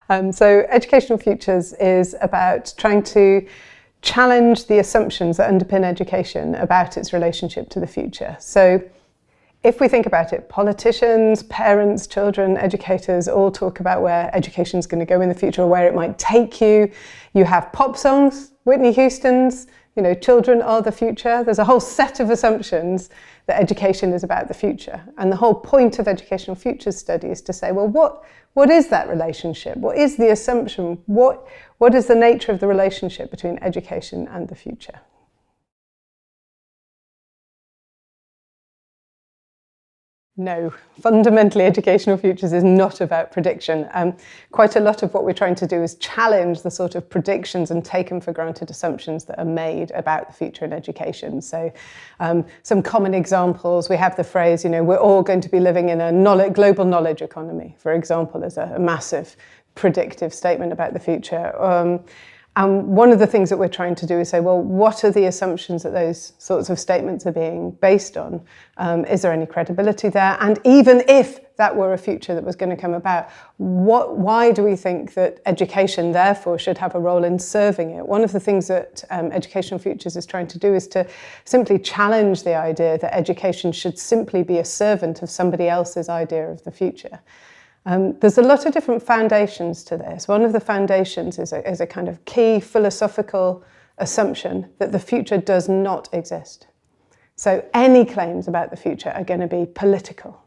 So Educational Futures is about trying to challenge the assumptions that underpin education about its relationship to the future. So if we think about it, politicians, parents, children, educators all talk about where education is going to go in the future or where it might take you. You have pop songs, Whitney Houston's, children are the future. There's a whole set of assumptions that education is about the future. And the whole point of Educational Futures study is to say, well, what is that relationship? What is the assumption? What is the nature of the relationship between education and the future? No, fundamentally Educational Futures is not about prediction. Quite a lot of what we're trying to do is challenge the sort of predictions and taken for granted assumptions that are made about the future in education. So some common examples, we have the phrase, we're all going to be living in a global knowledge economy, for example, as a massive predictive statement about the future. And one of the things that we're trying to do is say, well, what are the assumptions that those sorts of statements are being based on? Is there any credibility there? And even if that were a future that was going to come about, why do we think that education, therefore, should have a role in serving it? One of the things that Educational Futures is trying to do is to simply challenge the idea that education should simply be a servant of somebody else's idea of the future. There's a lot of different foundations to this. One of the foundations is a kind of key philosophical assumption that the future does not exist. So any claims about the future are going to be political.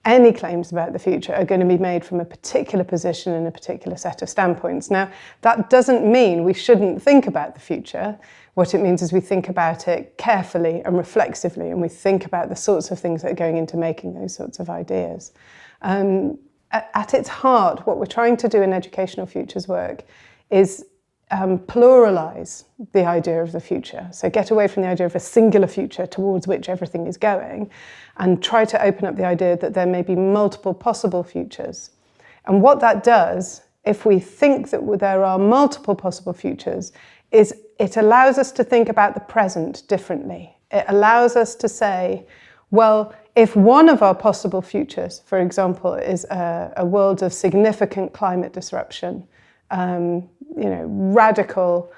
Any claims about the future are going to be made from a particular position and a particular set of standpoints. Now, that doesn't mean we shouldn't think about the future. What it means is we think about it carefully and reflexively, and we think about the sorts of things that are going into making those sorts of ideas. At its heart, what we're trying to do in Educational Futures work is pluralize the idea of the future. So get away from the idea of a singular future towards which everything is going and try to open up the idea that there may be multiple possible futures. And what that does, if we think that there are multiple possible futures, is it allows us to think about the present differently. It allows us to say, well, if one of our possible futures, for example, is a world of significant climate disruption, radical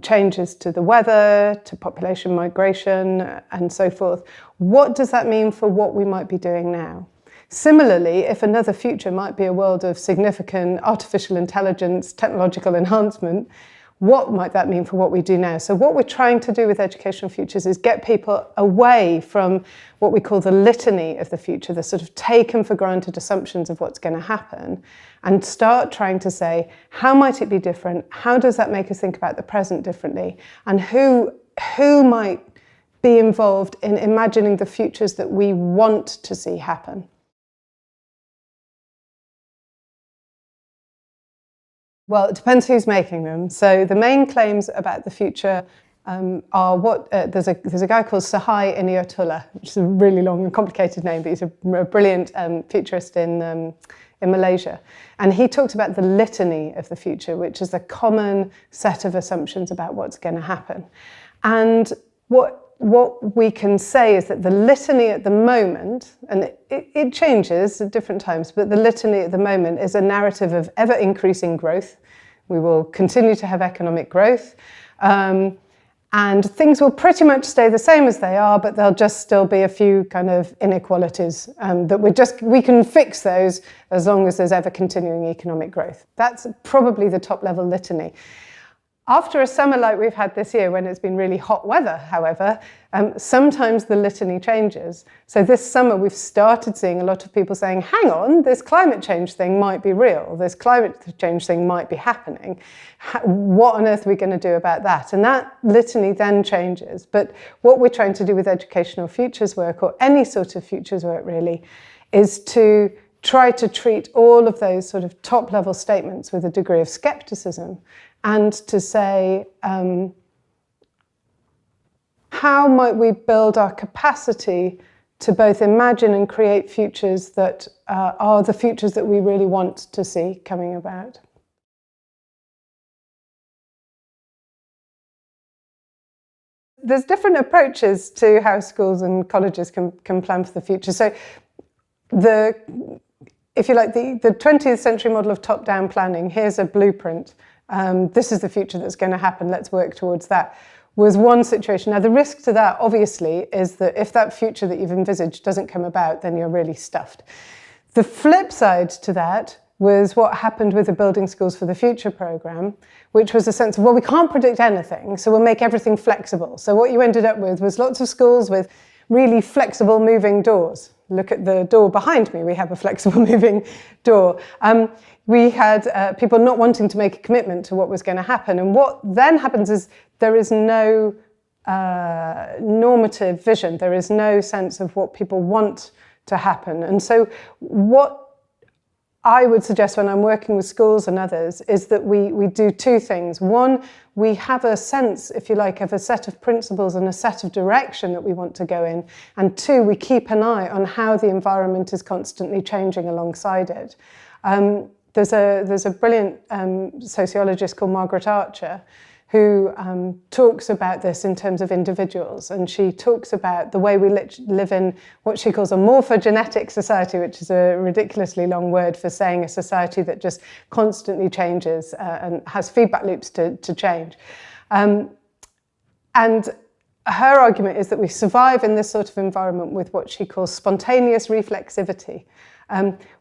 changes to the weather, to population migration, and so forth, what does that mean for what we might be doing now? Similarly, if another future might be a world of significant artificial intelligence, technological enhancement, what might that mean for what we do now? So what we're trying to do with Educational Futures is get people away from what we call the litany of the future, the sort of taken for granted assumptions of what's going to happen, and start trying to say, how might it be different? How does that make us think about the present differently? And who might be involved in imagining the futures that we want to see happen? Well, it depends who's making them. So the main claims about the future are what there's a guy called Sahai Iniotullah, which is a really long and complicated name, but he's a brilliant futurist in Malaysia. And he talked about the litany of the future, which is a common set of assumptions about what's going to happen. And what we can say is that the litany at the moment, and it changes at different times, but the litany at the moment is a narrative of ever-increasing growth. We will continue to have economic growth, and things will pretty much stay the same as they are, but there'll just still be a few kind of inequalities that we can fix those as long as there's ever continuing economic growth. That's probably the top-level litany. After a summer like we've had this year, when it's been really hot weather, however, sometimes the litany changes. So this summer we've started seeing a lot of people saying, hang on, this climate change thing might be real, this climate change thing might be happening. What on earth are we going to do about that? And that litany then changes. But what we're trying to do with Educational Futures work, or any sort of futures work really, is to try to treat all of those sort of top-level statements with a degree of skepticism, and to say, how might we build our capacity to both imagine and create futures that are the futures that we really want to see coming about? There's different approaches to how schools and colleges can plan for the future. So if you like, the 20th century model of top-down planning, here's a blueprint, this is the future that's going to happen, let's work towards that, was one situation. Now, the risk to that, obviously, is that if that future that you've envisaged doesn't come about, then you're really stuffed. The flip side to that was what happened with the Building Schools for the Future programme, which was a sense of, well, we can't predict anything, so we'll make everything flexible. So what you ended up with was lots of schools with really flexible moving doors. Look at the door behind me, we have a flexible moving door. We had people not wanting to make a commitment to what was going to happen. And what then happens is there is no normative vision. There is no sense of what people want to happen. And so what I would suggest when I'm working with schools and others is that we do two things. One, we have a sense, if you like, of a set of principles and a set of direction that we want to go in. And two, we keep an eye on how the environment is constantly changing alongside it. There's a brilliant sociologist called Margaret Archer who talks about this in terms of individuals, and she talks about the way we live in what she calls a morphogenetic society, which is a ridiculously long word for saying a society that just constantly changes and has feedback loops to change. And her argument is that we survive in this sort of environment with what she calls spontaneous reflexivity,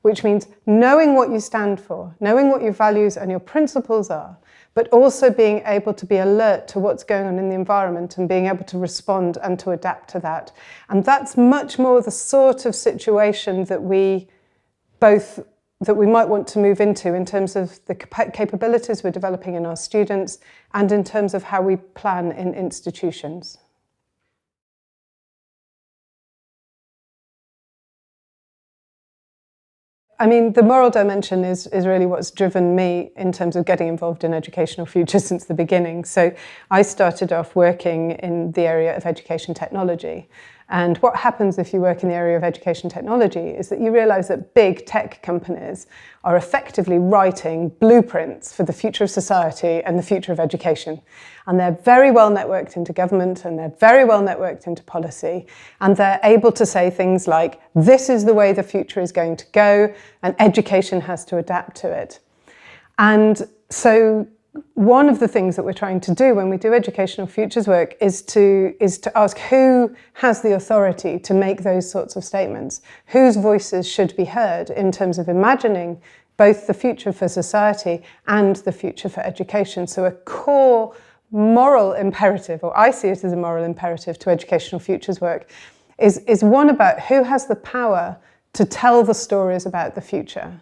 which means knowing what you stand for, knowing what your values and your principles are, but also being able to be alert to what's going on in the environment and being able to respond and to adapt to that. And that's much more the sort of situation that we might want to move into in terms of the capabilities we're developing in our students and in terms of how we plan in institutions. I mean, the moral dimension is really what's driven me in terms of getting involved in educational futures since the beginning. So I started off working in the area of education technology. And what happens if you work in the area of education technology is that you realise that big tech companies are effectively writing blueprints for the future of society and the future of education. And they're very well networked into government and they're very well networked into policy. And they're able to say things like, this is the way the future is going to go and education has to adapt to it. And so one of the things that we're trying to do when we do educational futures work is to ask who has the authority to make those sorts of statements, whose voices should be heard in terms of imagining both the future for society and the future for education. So a core moral imperative, or I see it as a moral imperative to educational futures work, is one about who has the power to tell the stories about the future.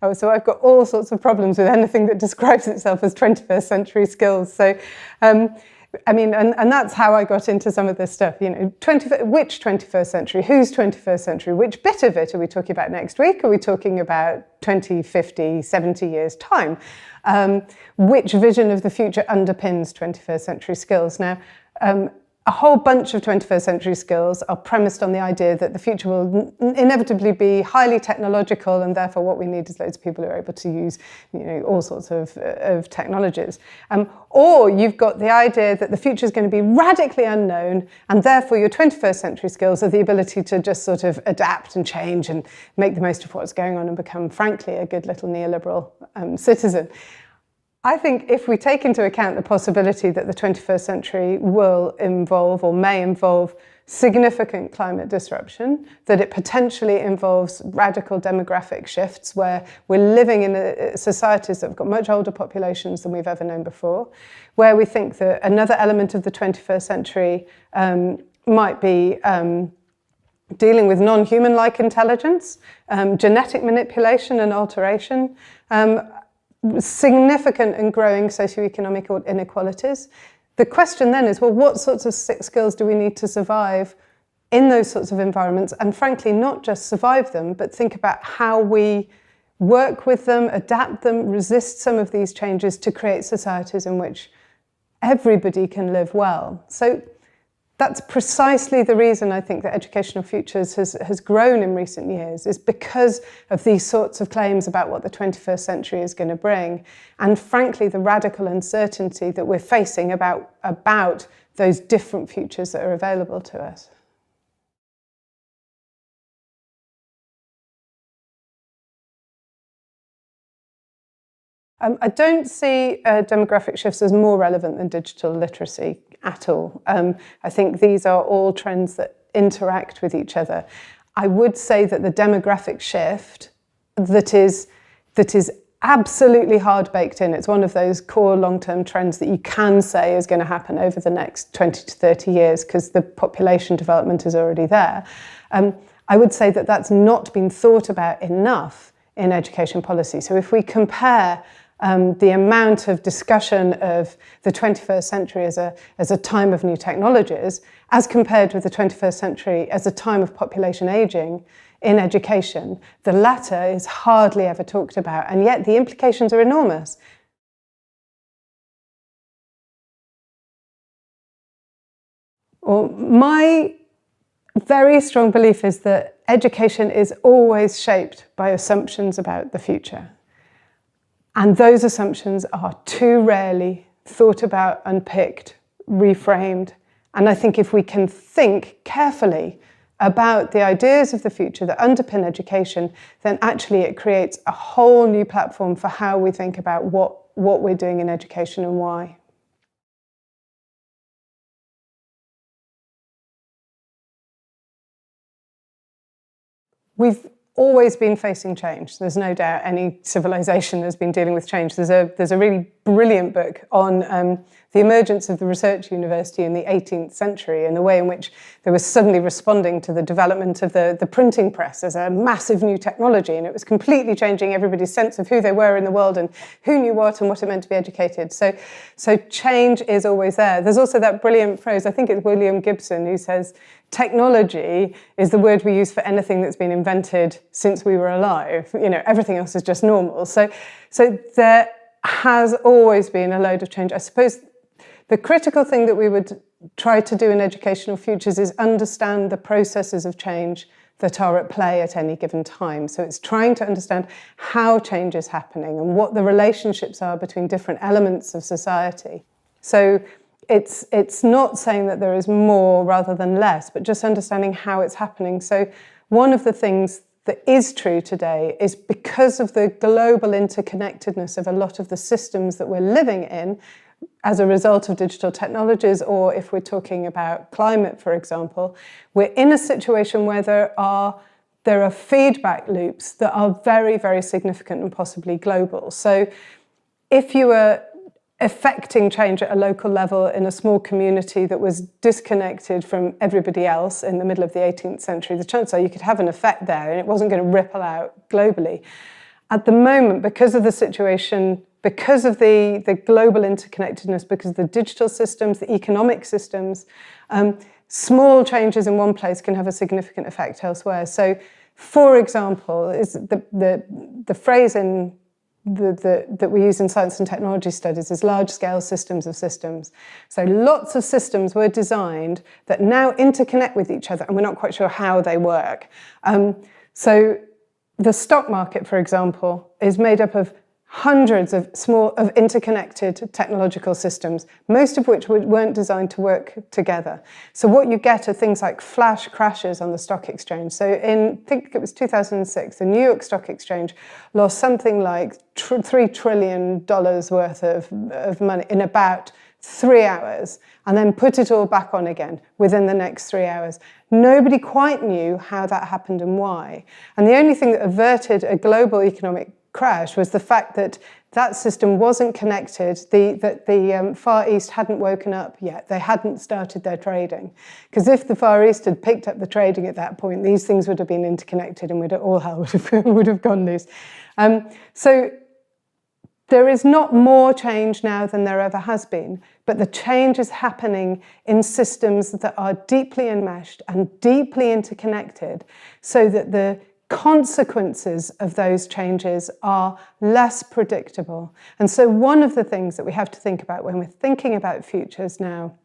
Oh, so I've got all sorts of problems with anything that describes itself as 21st century skills. So, I mean, and that's how I got into some of this stuff. You know, which 21st century? Whose 21st century? Which bit of it are we talking about next week? Are we talking about 20, 50, 70 years' time? Which vision of the future underpins 21st century skills? Now, a whole bunch of 21st century skills are premised on the idea that the future will inevitably be highly technological, and therefore what we need is loads of people who are able to use, you know, all sorts of technologies. Or you've got the idea that the future is going to be radically unknown, and therefore your 21st century skills are the ability to just sort of adapt and change and make the most of what's going on and become, frankly, a good little neoliberal citizen. I think if we take into account the possibility that the 21st century will involve or may involve significant climate disruption, that it potentially involves radical demographic shifts where we're living in societies that have got much older populations than we've ever known before, where we think that another element of the 21st century might be dealing with non-human-like intelligence, genetic manipulation and alteration, significant and growing socioeconomic inequalities. The question then is, well, what sorts of skills do we need to survive in those sorts of environments? And frankly, not just survive them, but think about how we work with them, adapt them, resist some of these changes to create societies in which everybody can live well. So that's precisely the reason I think that Educational Futures has grown in recent years, is because of these sorts of claims about what the 21st century is going to bring. And frankly, the radical uncertainty that we're facing about those different futures that are available to us. I don't see demographic shifts as more relevant than digital literacy at all. I think these are all trends that interact with each other. I would say that the demographic shift that is absolutely hard baked in, it's one of those core long-term trends that you can say is going to happen over the next 20 to 30 years because the population development is already there. I would say that that's not been thought about enough in education policy. So if we compare the amount of discussion of the 21st century as a time of new technologies, as compared with the 21st century as a time of population ageing in education, the latter is hardly ever talked about, and yet the implications are enormous. Well, my very strong belief is that education is always shaped by assumptions about the future. And those assumptions are too rarely thought about, unpicked, reframed. And I think if we can think carefully about the ideas of the future that underpin education, then actually it creates a whole new platform for how we think about what we're doing in education and why. We've always been facing change. There's no doubt any civilization has been dealing with change. There's a really brilliant book on the emergence of the research university in the 18th century and the way in which they were suddenly responding to the development of the printing press as a massive new technology, and it was completely changing everybody's sense of who they were in the world and who knew what and what it meant to be educated. So change is always there. There's also that brilliant phrase, I think it's William Gibson, who says, technology is the word we use for anything that's been invented since we were alive. You know, everything else is just normal. So there has always been a load of change. I suppose the critical thing that we would try to do in educational futures is understand the processes of change that are at play at any given time. So it's trying to understand how change is happening and what the relationships are between different elements of society. So it's not saying that there is more rather than less, but just understanding how it's happening. So one of the things that is true today is because of the global interconnectedness of a lot of the systems that we're living in as a result of digital technologies, or if we're talking about climate, for example, we're in a situation where there are feedback loops that are very, very significant and possibly global. So if you were affecting change at a local level in a small community that was disconnected from everybody else in the middle of the 18th century, the chances are you could have an effect there and it wasn't going to ripple out globally. At the moment, because of the situation, because of the global interconnectedness, because of the digital systems, the economic systems, small changes in one place can have a significant effect elsewhere. So, for example, is the phrase in that we use in science and technology studies is large-scale systems of systems. So lots of systems were designed that now interconnect with each other, and we're not quite sure how they work. So the stock market, for example, is made up of hundreds of interconnected technological systems, most of which weren't designed to work together. So what you get are things like flash crashes on the stock exchange. So I think it was 2006, the New York Stock Exchange lost something like $3 trillion worth of money in about 3 hours, and then put it all back on again within the next 3 hours. Nobody quite knew how that happened and why. And the only thing that averted a global economic crash was the fact that that system wasn't connected, that the Far East hadn't woken up yet. They hadn't started their trading. Because if the Far East had picked up the trading at that point, these things would have been interconnected and all hell would have gone loose. So there is not more change now than there ever has been, but the change is happening in systems that are deeply enmeshed and deeply interconnected, so that the consequences of those changes are less predictable. And so one of the things that we have to think about when we're thinking about futures now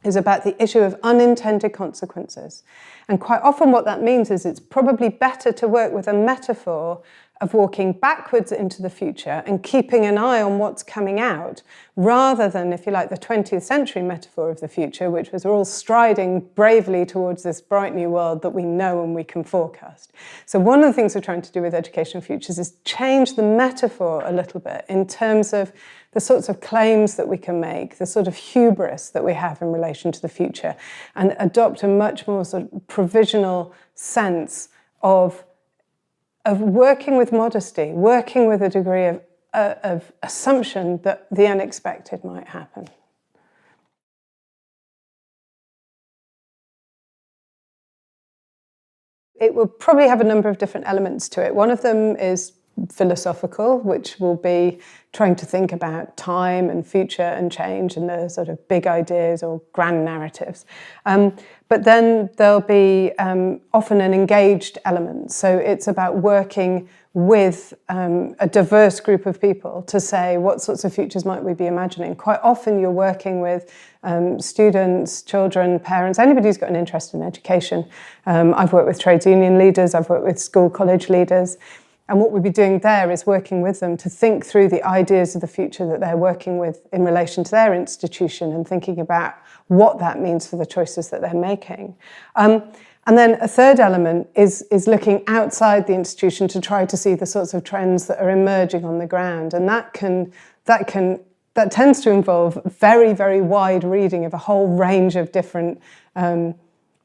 is about the issue of unintended consequences. And quite often what that means is it's probably better to work with a metaphor of walking backwards into the future and keeping an eye on what's coming out, rather than, if you like, the 20th century metaphor of the future, which was we're all striding bravely towards this bright new world that we know and we can forecast. So one of the things we're trying to do with Educational Futures is change the metaphor a little bit in terms of the sorts of claims that we can make, the sort of hubris that we have in relation to the future, and adopt a much more sort of provisional sense of working with modesty, working with a degree of assumption that the unexpected might happen. It will probably have a number of different elements to it. One of them is philosophical, which will be trying to think about time and future and change and the sort of big ideas or grand narratives. But then there'll be often an engaged element. So it's about working with a diverse group of people to say what sorts of futures might we be imagining. Quite often you're working with students, children, parents, anybody who's got an interest in education. I've worked with trades union leaders, I've worked with school college leaders. And what we'll be doing there is working with them to think through the ideas of the future that they're working with in relation to their institution and thinking about what that means for the choices that they're making. And then a third element is looking outside the institution to try to see the sorts of trends that are emerging on the ground. And that tends to involve very, very wide reading of a whole range of different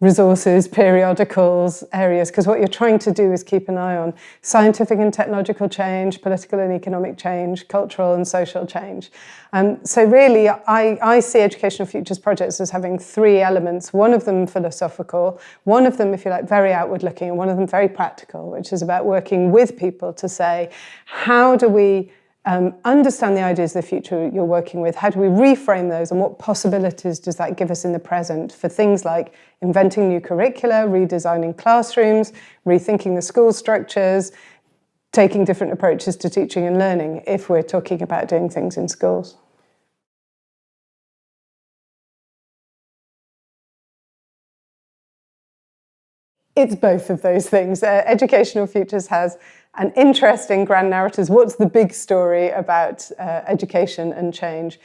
resources, periodicals, areas, because what you're trying to do is keep an eye on scientific and technological change, political and economic change, cultural and social change. So really, I see Educational Futures projects as having three elements, one of them philosophical, one of them, if you like, very outward looking, and one of them very practical, which is about working with people to say, how do we understand the ideas of the future you're working with? How do we reframe those, and what possibilities does that give us in the present for things like inventing new curricula, redesigning classrooms, rethinking the school structures, taking different approaches to teaching and learning if we're talking about doing things in schools? It's both of those things. Educational Futures has an interest in grand narratives. What's the big story about education and change?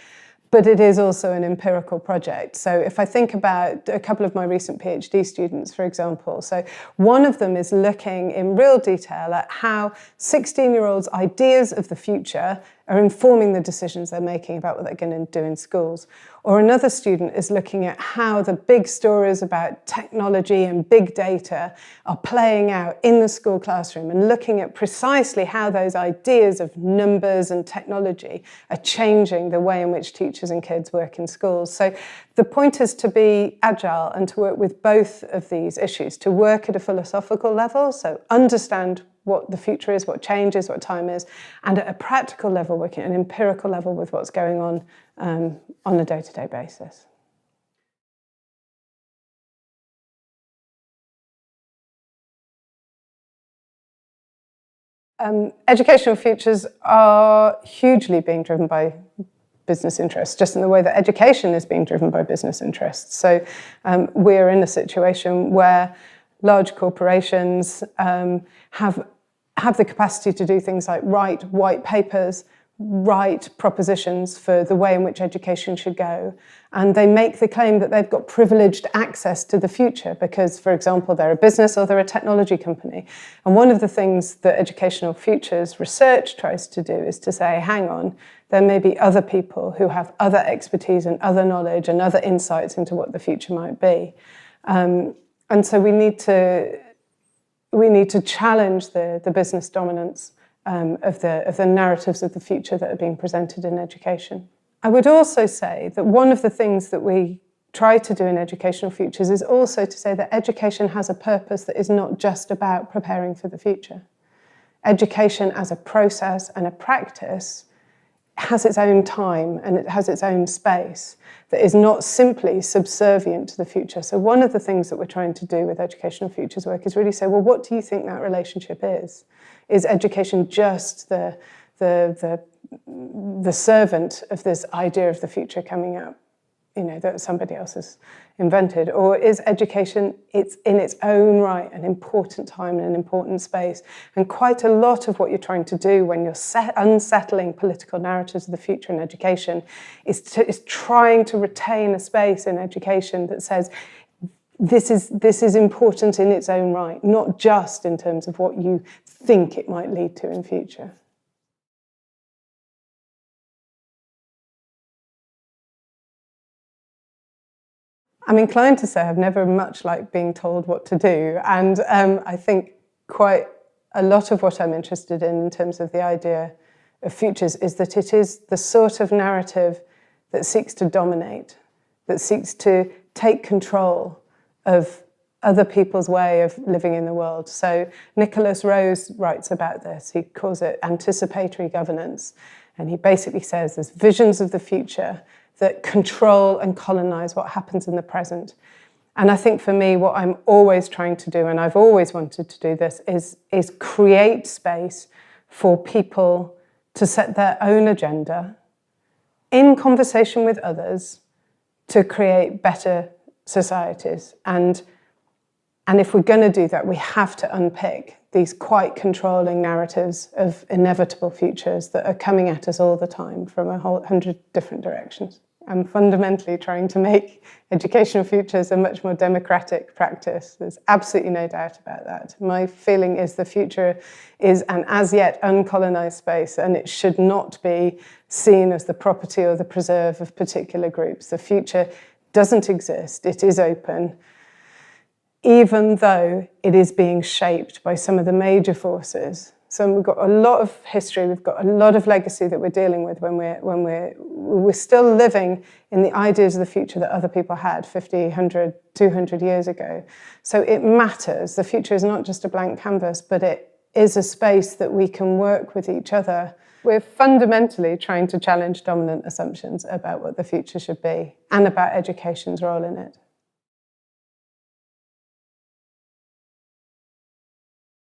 But it is also an empirical project. So if I think about a couple of my recent PhD students, for example, so one of them is looking in real detail at how 16-year-olds' ideas of the future are informing the decisions they're making about what they're going to do in schools. Or another student is looking at how the big stories about technology and big data are playing out in the school classroom and looking at precisely how those ideas of numbers and technology are changing the way in which teachers and kids work in schools. So the point is to be agile and to work with both of these issues, to work at a philosophical level, so understand what the future is, what change is, what time is, and at a practical level, working at an empirical level with what's going on a day-to-day basis. Educational futures are hugely being driven by business interests, just in the way that education is being driven by business interests. So we're in a situation where large corporations have the capacity to do things like write white papers, write propositions for the way in which education should go. And they make the claim that they've got privileged access to the future because, for example, they're a business or they're a technology company. And one of the things that Educational Futures research tries to do is to say, hang on, there may be other people who have other expertise and other knowledge and other insights into what the future might be. And so we need to challenge the business dominance of the narratives of the future that are being presented in education. I would also say that one of the things that we try to do in Educational Futures is also to say that education has a purpose that is not just about preparing for the future. Education as a process and a practice has its own time and it has its own space that is not simply subservient to the future. So one of the things that we're trying to do with Educational Futures work is really say, well, what do you think that relationship is? Is education just the servant of this idea of the future coming up? that somebody else has invented? Or is education, it's in its own right an important time and an important space? And quite a lot of what you're trying to do when you're unsettling political narratives of the future in education is trying to retain a space in education that says this is important in its own right, not just in terms of what you think it might lead to in future. I'm inclined to say I've never much liked being told what to do, and I think quite a lot of what I'm interested in terms of the idea of futures is that it is the sort of narrative that seeks to dominate, that seeks to take control of other people's way of living in the world. So Nicholas Rose writes about this. He calls it anticipatory governance, and he basically says there's visions of the future that control and colonize what happens in the present. And I think for me, what I'm always trying to do, and I've always wanted to do this, is create space for people to set their own agenda in conversation with others to create better societies. And if we're going to do that, we have to unpick these quite controlling narratives of inevitable futures that are coming at us all the time from 100 different directions. I'm fundamentally trying to make educational futures a much more democratic practice. There's absolutely no doubt about that. My feeling is the future is an as yet uncolonized space, and it should not be seen as the property or the preserve of particular groups. The future doesn't exist. It is open, even though it is being shaped by some of the major forces. So we've got a lot of history, we've got a lot of legacy that we're dealing with when we're still living in the ideas of the future that other people had 50, 100, 200 years ago. So it matters. The future is not just a blank canvas, but it is a space that we can work with each other. We're fundamentally trying to challenge dominant assumptions about what the future should be and about education's role in it.